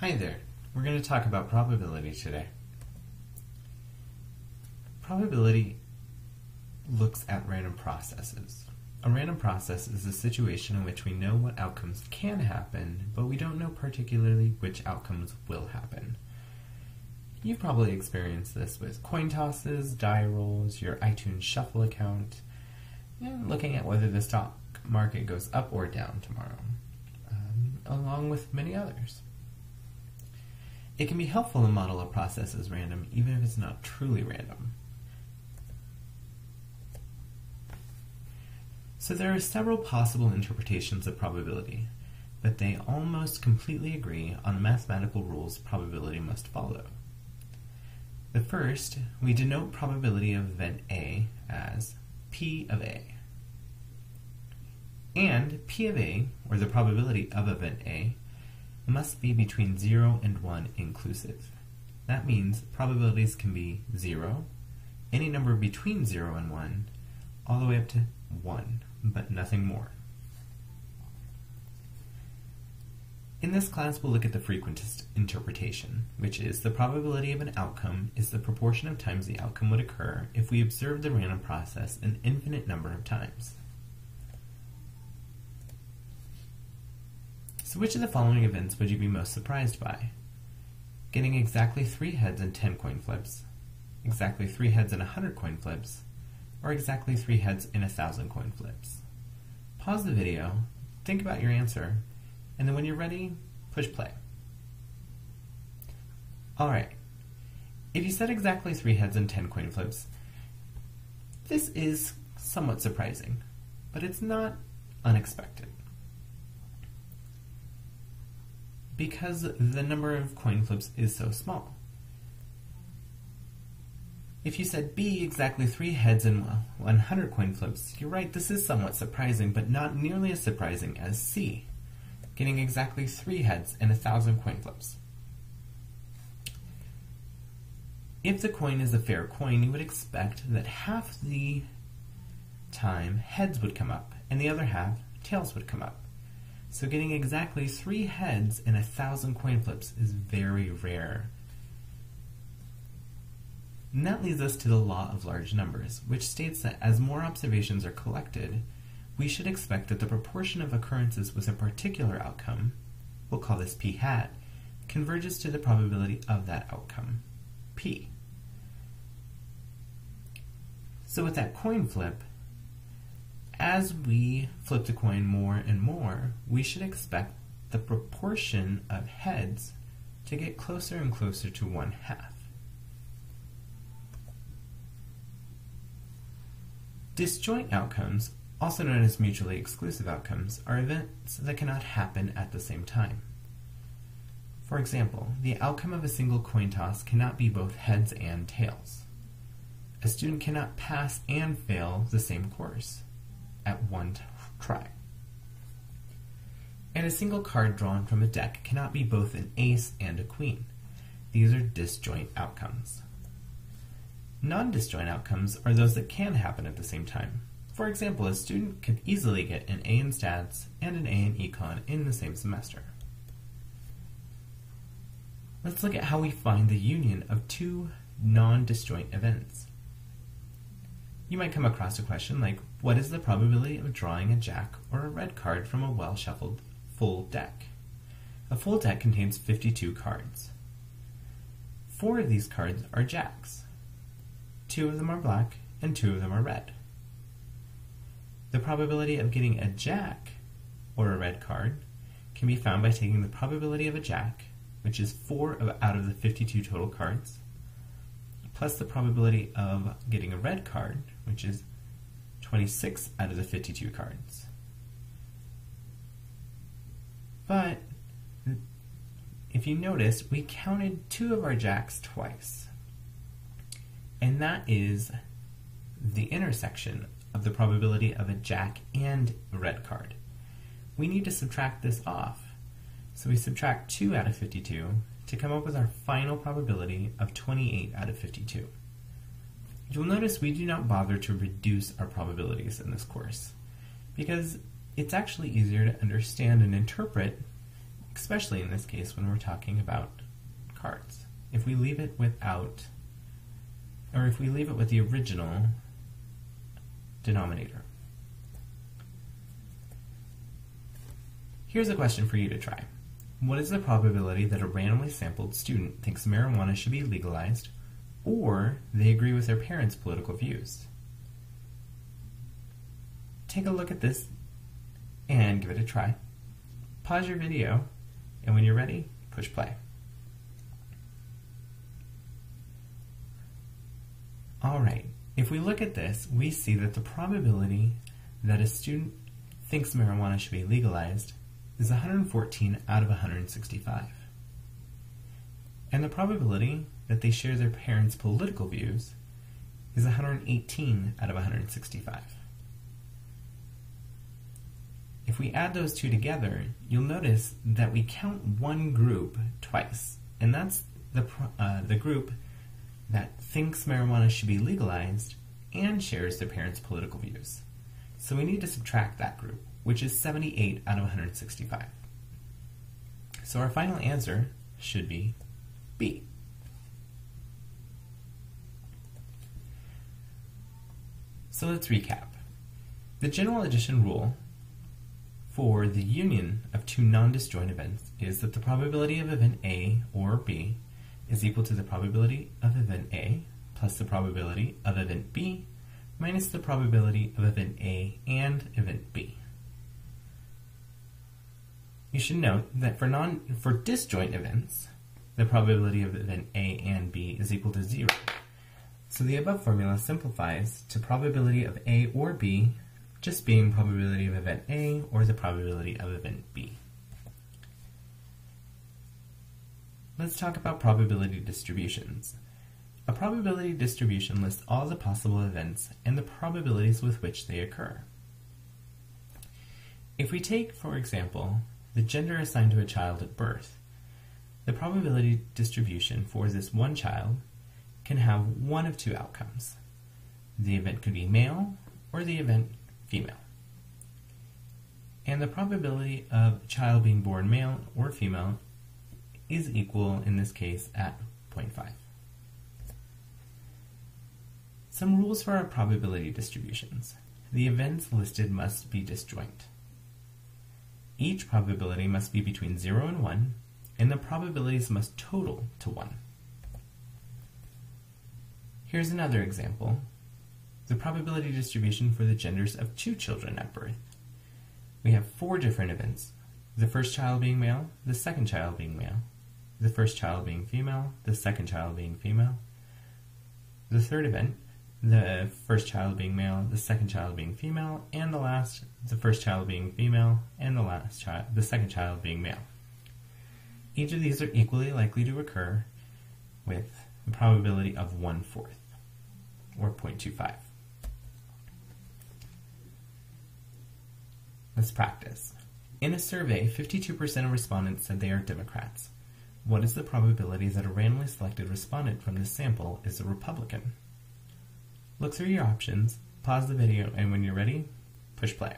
Hi there. We're going to talk about probability today. Probability looks at random processes. A random process is a situation in which we know what outcomes can happen, but we don't know particularly which outcomes will happen. You've probably experienced this with coin tosses, die rolls, your iTunes Shuffle account, and looking at whether the stock market goes up or down tomorrow, along with many others. It can be helpful to model a process as random, even if it's not truly random. So there are several possible interpretations of probability, but they almost completely agree on the mathematical rules probability must follow. The first, we denote probability of event A as P of A. And P of A, or the probability of event A, must be between 0 and 1 inclusive. That means probabilities can be 0, any number between 0 and 1, all the way up to 1, but nothing more. In this class, we'll look at the frequentist interpretation, which is the probability of an outcome is the proportion of times the outcome would occur if we observed the random process an infinite number of times. So which of the following events would you be most surprised by? Getting exactly 3 heads in 10 coin flips, exactly 3 heads in 100 coin flips, or exactly 3 heads in 1,000 coin flips? Pause the video, think about your answer, and then when you're ready, push play. Alright, if you said exactly 3 heads in 10 coin flips, this is somewhat surprising, but it's not unexpected. Because the number of coin flips is so small. If you said B exactly 3 heads in 100 coin flips, you're right, this is somewhat surprising, but not nearly as surprising as C, getting exactly 3 heads in 1,000 coin flips. If the coin is a fair coin, you would expect that half the time heads would come up, and the other half tails would come up. So getting exactly 3 heads in 1,000 coin flips is very rare. And that leads us to the law of large numbers, which states that as more observations are collected, we should expect that the proportion of occurrences with a particular outcome, we'll call this P hat, converges to the probability of that outcome, P. So with that coin flip, as we flip the coin more and more, we should expect the proportion of heads to get closer and closer to 1/2. Disjoint outcomes, also known as mutually exclusive outcomes, are events that cannot happen at the same time. For example, the outcome of a single coin toss cannot be both heads and tails. A student cannot pass and fail the same course at one try. And a single card drawn from a deck cannot be both an ace and a queen. These are disjoint outcomes. Non-disjoint outcomes are those that can happen at the same time. For example, a student could easily get an A in stats and an A in econ in the same semester. Let's look at how we find the union of 2 non-disjoint events. You might come across a question like, what is the probability of drawing a jack or a red card from a well-shuffled full deck? A full deck contains 52 cards. 4 of these cards are jacks. 2 of them are black, and 2 of them are red. The probability of getting a jack or a red card can be found by taking the probability of a jack, which is 4 out of the 52 total cards, plus the probability of getting a red card, which is 26 out of the 52 cards. But if you notice, we counted 2 of our jacks twice. And that is the intersection of the probability of a jack and a red card. We need to subtract this off. So we subtract 2 out of 52 to come up with our final probability of 28 out of 52. You'll notice we do not bother to reduce our probabilities in this course, because it's actually easier to understand and interpret especially in this case when we're talking about cards. If we leave it without, or if we leave it with the original denominator. Here's a question for you to try. What is the probability that a randomly sampled student thinks marijuana should be legalized, or they agree with their parents' political views? Take a look at this and give it a try. Pause your video, and when you're ready, push play. Alright, if we look at this, we see that the probability that a student thinks marijuana should be legalized is 114 out of 165. And the probability that they share their parents' political views is 118 out of 165. If we add those two together, you'll notice that we count one group twice, and that's the group that thinks marijuana should be legalized and shares their parents' political views. So we need to subtract that group, which is 78 out of 165. So our final answer should be B. So let's recap. The general addition rule for the union of two non-disjoint events is that the probability of event A or B is equal to the probability of event A plus the probability of event B minus the probability of event A and event B. You should note that for disjoint events, the probability of event A and B is equal to 0. So the above formula simplifies to probability of A or B just being probability of event A or the probability of event B. Let's talk about probability distributions. A probability distribution lists all the possible events and the probabilities with which they occur. If we take, for example, the gender assigned to a child at birth, the probability distribution for this one child can have one of two outcomes. The event could be male or the event female. And the probability of a child being born male or female is equal, in this case, at 0.5. Some rules for our probability distributions. The events listed must be disjoint. Each probability must be between 0 and 1, and the probabilities must total to 1. Here's another example. The probability distribution for the genders of two children at birth. We have 4 different events. The first child being male, the second child being male, the first child being female, the second child being female. The third event, the first child being male, the second child being female, and the last, the first child being female, and the second child being male. Each of these are equally likely to occur with a probability of 1/4, or 0.25. Let's practice. In a survey, 52% of respondents said they are Democrats. What is the probability that a randomly selected respondent from this sample is a Republican? Look through your options, pause the video, and when you're ready, push play.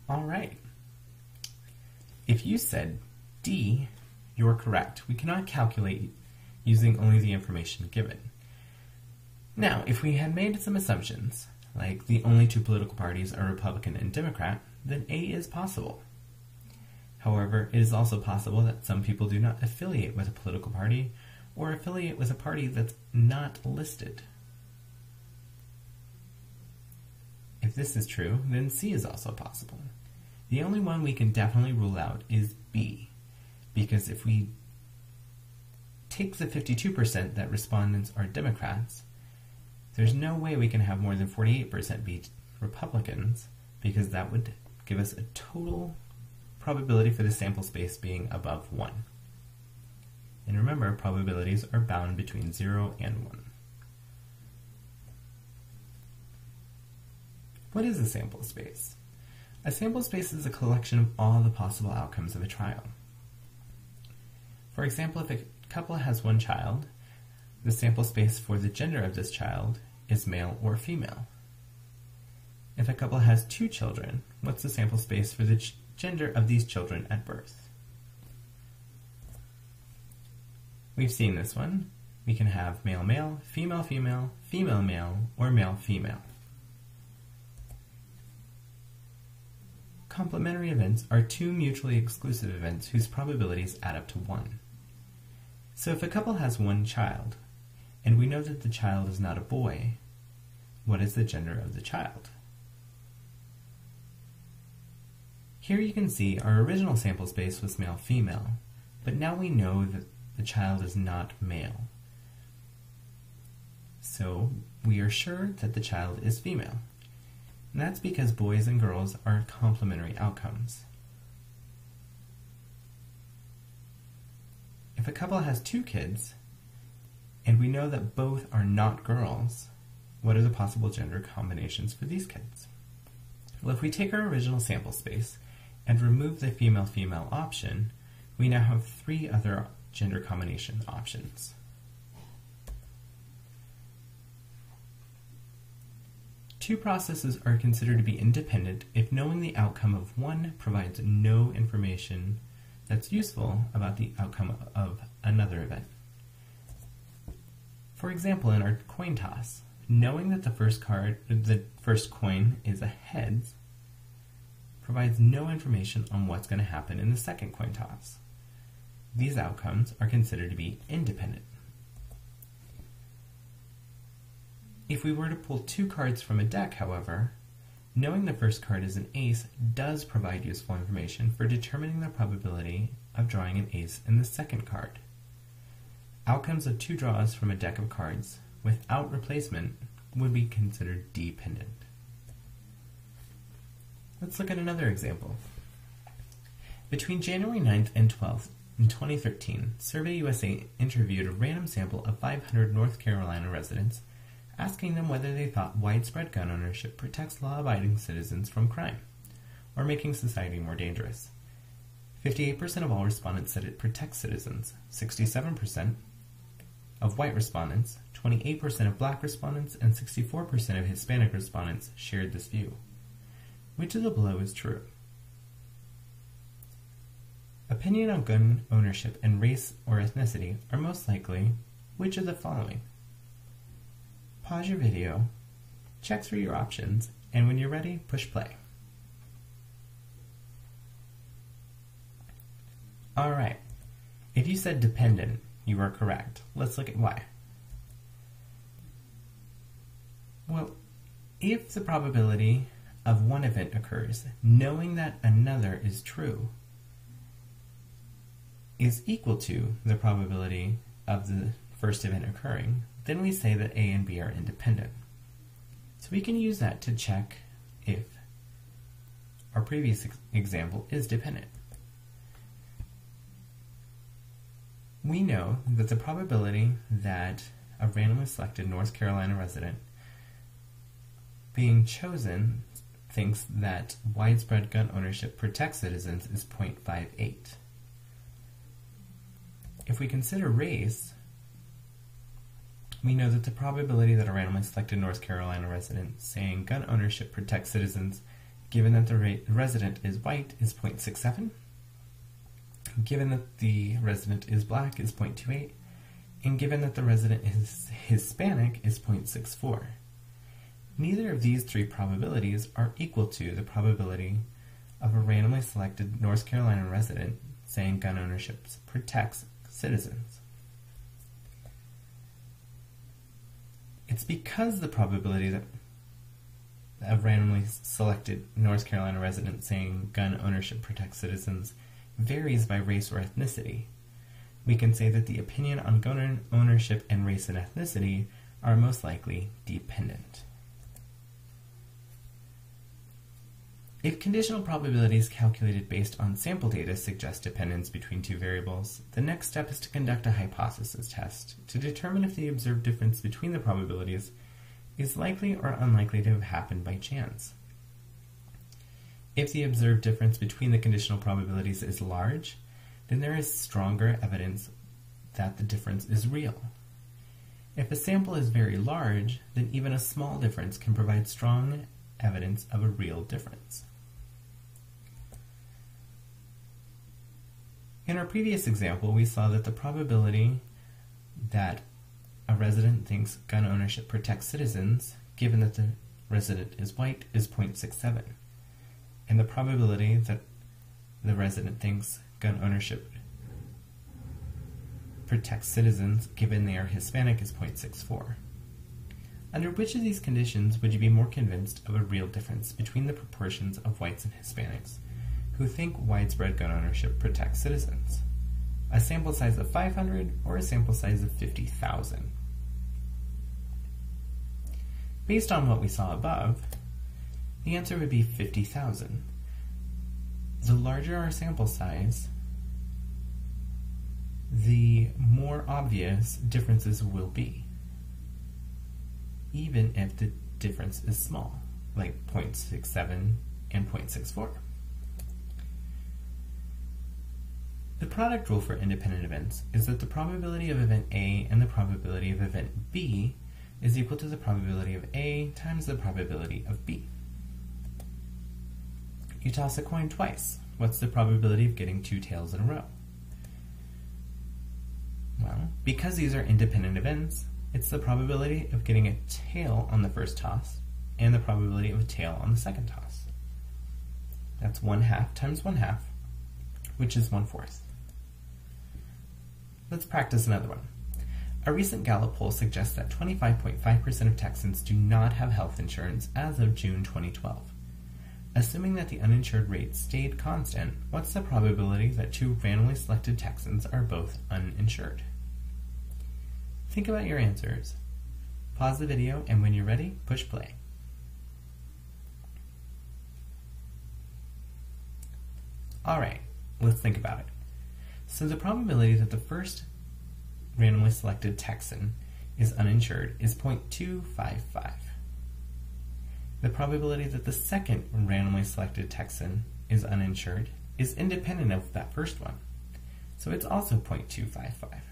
Alright. If you said D, you're correct. We cannot calculate using only the information given. Now, if we had made some assumptions, like the only two political parties are Republican and Democrat, then A is possible. However, it is also possible that some people do not affiliate with a political party or affiliate with a party that's not listed. If this is true, then C is also possible. The only one we can definitely rule out is B, because if we take the 52% that respondents are Democrats, there's no way we can have more than 48% be Republicans, because that would give us a total probability for the sample space being above 1. And remember, probabilities are bound between 0 and 1. What is a sample space? A sample space is a collection of all the possible outcomes of a trial. For example, if a couple has one child, the sample space for the gender of this child is male or female. If a couple has 2 children, what's the sample space for the gender of these children at birth? We've seen this one. We can have male-male, female-female, female-male, or male-female. Complementary events are 2 mutually exclusive events whose probabilities add up to 1. So if a couple has 1 child, and we know that the child is not a boy, what is the gender of the child? Here you can see our original sample space was male-female, but now we know that the child is not male. So we are sure that the child is female. And that's because boys and girls are complementary outcomes. If a couple has 2 kids, and we know that both are not girls, what are the possible gender combinations for these kids? Well, if we take our original sample space and remove the female-female option, we now have 3 other gender combination options. Two processes are considered to be independent if knowing the outcome of one provides no information that's useful about the outcome of another event. For example, in our coin toss, knowing that the first coin is a heads provides no information on what's going to happen in the second coin toss. These outcomes are considered to be independent. If we were to pull 2 cards from a deck, however, knowing the first card is an ace does provide useful information for determining the probability of drawing an ace in the second card. Outcomes of 2 draws from a deck of cards without replacement would be considered dependent. Let's look at another example. Between January 9th and 12th in 2013, Survey USA interviewed a random sample of 500 North Carolina residents, asking them whether they thought widespread gun ownership protects law-abiding citizens from crime, or making society more dangerous. 58% of all respondents said it protects citizens, 67% of white respondents, 28% of black respondents, and 64% of Hispanic respondents shared this view. Which of the below is true? Opinion on gun ownership and race or ethnicity are most likely which of the following? Pause your video, check through your options, and when you're ready, push play. Alright, if you said dependent, you are correct. Let's look at why. Well, if the probability of one event occurs, knowing that another is true, is equal to the probability of the first event occurring, then we say that A and B are independent. So we can use that to check if our previous example is dependent. We know that the probability that a randomly selected North Carolina resident being chosen thinks that widespread gun ownership protects citizens is 0.58. If we consider race, we know that the probability that a randomly selected North Carolina resident saying gun ownership protects citizens, given that the resident is white, is 0.67. Given that the resident is black, is 0.28. And given that the resident is Hispanic, is 0.64. Neither of these 3 probabilities are equal to the probability of a randomly selected North Carolina resident saying gun ownership protects citizens. It's because the probability that a randomly selected North Carolina resident saying gun ownership protects citizens varies by race or ethnicity. We can say that the opinion on gun ownership and race and ethnicity are most likely dependent. If conditional probabilities calculated based on sample data suggest dependence between 2 variables, the next step is to conduct a hypothesis test to determine if the observed difference between the probabilities is likely or unlikely to have happened by chance. If the observed difference between the conditional probabilities is large, then there is stronger evidence that the difference is real. If a sample is very large, then even a small difference can provide strong evidence of a real difference. In our previous example, we saw that the probability that a resident thinks gun ownership protects citizens, given that the resident is white, is 0.67. And the probability that the resident thinks gun ownership protects citizens, given they are Hispanic, is 0.64. Under which of these conditions would you be more convinced of a real difference between the proportions of whites and Hispanics who think widespread gun ownership protects citizens? A sample size of 500 or a sample size of 50,000? Based on what we saw above, the answer would be 50,000. The larger our sample size, the more obvious differences will be, even if the difference is small, like 0.67 and 0.64. The product rule for independent events is that the probability of event A and the probability of event B is equal to the probability of A times the probability of B. You toss a coin twice. What's the probability of getting 2 tails in a row? Well, because these are independent events, it's the probability of getting a tail on the first toss and the probability of a tail on the second toss. That's 1/2 times 1/2, which is 1/4. Let's practice another one. A recent Gallup poll suggests that 25.5% of Texans do not have health insurance as of June 2012. Assuming that the uninsured rate stayed constant, what's the probability that 2 randomly selected Texans are both uninsured? Think about your answers. Pause the video, and when you're ready, push play. Alright, let's think about it. So the probability that the first randomly selected Texan is uninsured is 0.255. The probability that the second randomly selected Texan is uninsured is independent of that first one, so it's also 0.255.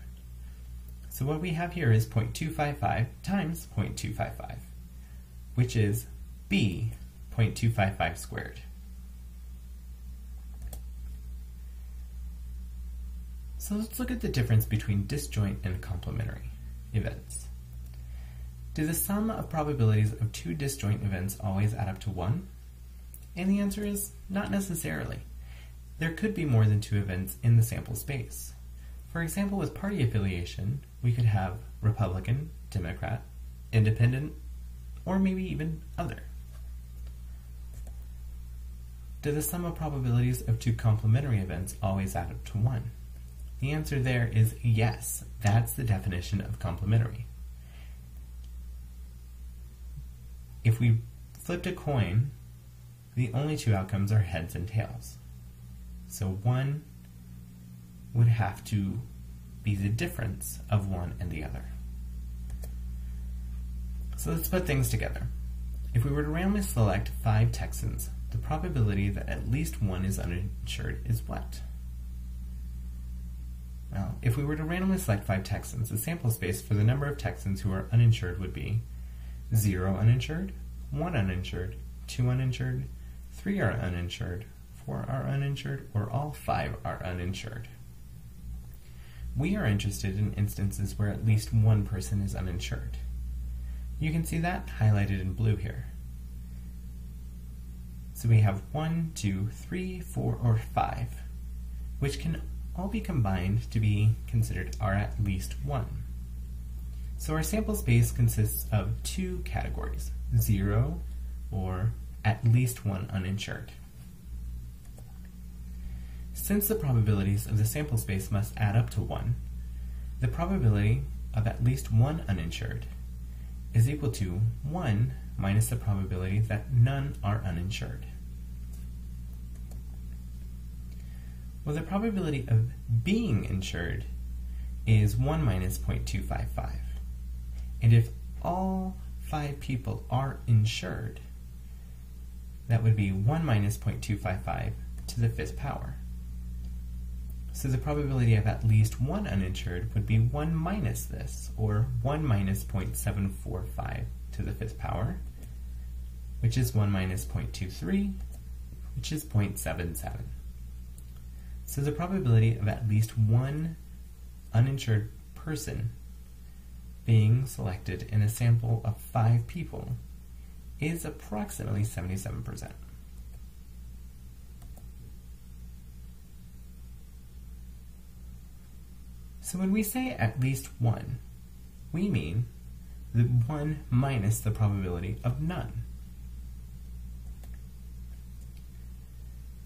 So what we have here is 0.255 times 0.255, which is B, 0.255 squared. So let's look at the difference between disjoint and complementary events. Do the sum of probabilities of 2 disjoint events always add up to 1? And the answer is not necessarily. There could be more than 2 events in the sample space. For example, with party affiliation, we could have Republican, Democrat, Independent, or maybe even other. Do the sum of probabilities of 2 complementary events always add up to 1? The answer there is yes. That's the definition of complementary. If we flipped a coin, the only 2 outcomes are heads and tails. So 1 would have to be the difference of one and the other. So let's put things together. If we were to randomly select 5 Texans, the probability that at least one is uninsured is what? Well, if we were to randomly select 5 Texans, the sample space for the number of Texans who are uninsured would be 0 uninsured, 1 uninsured, 2 uninsured, 3 are uninsured, 4 are uninsured, or all 5 are uninsured. We are interested in instances where at least one person is uninsured. You can see that highlighted in blue here. So we have 1, 2, 3, 4, or 5, which can all be combined to be considered are at least 1. So our sample space consists of 2 categories, 0 or at least 1 uninsured. Since the probabilities of the sample space must add up to 1, the probability of at least 1 uninsured is equal to 1 minus the probability that none are uninsured. Well, the probability of being insured is 1 minus 0.255. And if all 5 people are insured, that would be 1 minus 0.255 to the 5th power. So the probability of at least 1 uninsured would be 1 minus this, or 1 minus 0.745 to the 5th power, which is 1 minus 0.23, which is 0.77. So the probability of at least one uninsured person being selected in a sample of 5 people is approximately 77%. So when we say at least one, we mean the one minus the probability of none.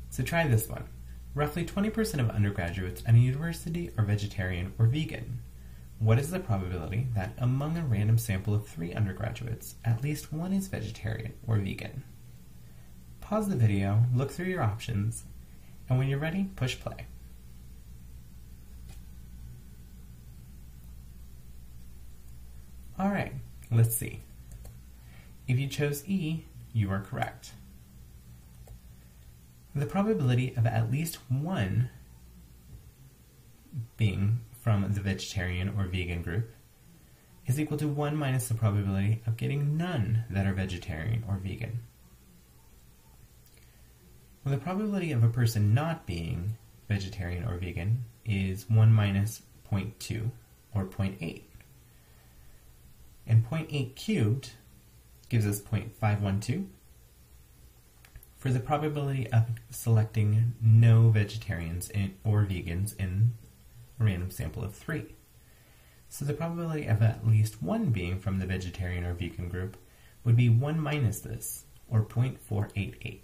So try this one. Roughly 20% of undergraduates at a university are vegetarian or vegan. What is the probability that among a random sample of 3 undergraduates, at least one is vegetarian or vegan? Pause the video, look through your options, and when you're ready, push play. Alright, let's see. If you chose E, you are correct. The probability of at least one being from the vegetarian or vegan group is equal to 1 minus the probability of getting none that are vegetarian or vegan. Well, the probability of a person not being vegetarian or vegan is 1 minus 0.2 or 0.8. And 0.8 cubed gives us 0.512 for the probability of selecting no vegetarians or vegans in a random sample of 3. So the probability of at least one being from the vegetarian or vegan group would be 1 minus this, or 0.488.